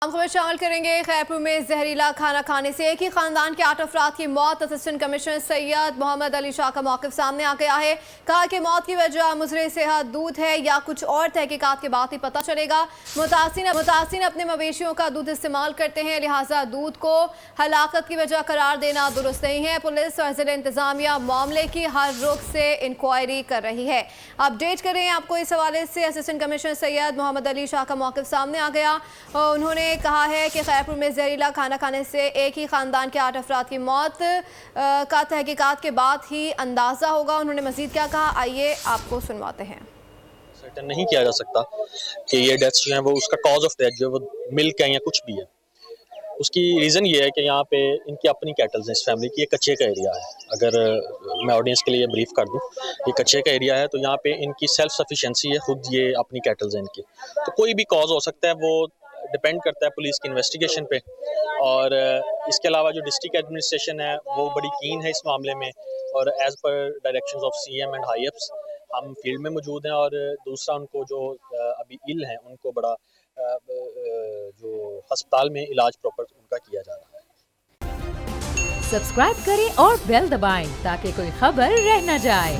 हम खबर शामिल करेंगे। खैरपुर में जहरीला खाना खाने से एक ही खानदान के 8 अफराद की मौत। असिस्टेंट कमिश्नर सैयद मोहम्मद अली शाह का मौक़िफ़ सामने आ गया है। कहा कि मौत की वजह मुज़रे सेहत दूध है या कुछ और, तहकीकात के बाद ही पता चलेगा। मुतासिन अपने मवेशियों का दूध इस्तेमाल करते हैं, लिहाजा दूध को हलाकत की वजह करार देना दुरुस्त नहीं है। पुलिस और ज़िला इंतज़ामिया मामले की हर रुख से इंक्वायरी कर रही है। अपडेट करें आपको इस हवाले से। असिस्टेंट कमिश्नर सैयद मोहम्मद अली शाह का मौक़िफ़ सामने आ गया। उन्होंने कहा है कि खैरपुर में जहरीला खाना खाने से एक ही खानदान के 8 अफराद की मौत का तहकीकात के बाद ही अंदाज़ा होगा। उन्होंने मज़ीद क्या कहा, आइए आपको सुनवाते हैं। सर्टेन नहीं किया जा सकता कि ये डेथ्स जो हैं वो उसका कॉज ऑफ डेथ जो है वो मिल्क है या कुछ भी है। उसकी रीज़न ये है कि यहाँ पे इनकी अपनी कैटल्स हैं इस फैमिली की। ये कच्चे का एरिया है। अगर मैं ऑडियंस के लिए ब्रीफ कर दूँ, ये कच्चे का एरिया है तो यहाँ पे इनकी सेल्फ सफिशेंसी है, खुद ये अपनी कैटल्स हैं इनकी। तो कोई भी कॉज हो सकता है, वो डिपेंड करता है पुलिस की इन्वेस्टिगेशन पे। और इसके अलावा जो डिस्ट्रिक्ट एडमिनिस्ट्रेशन है वो बड़ी कीन है इस मामले में, और as per directions of CM and high ups हम फील्ड में मौजूद हैं। और दूसरा, उनको जो अभी इल हैं उनको बड़ा जो अस्पताल में इलाज प्रॉपर उनका किया जा रहा है। सब्सक्राइब करें और बेल दबाएं ताकि कोई खबर रह न जाए।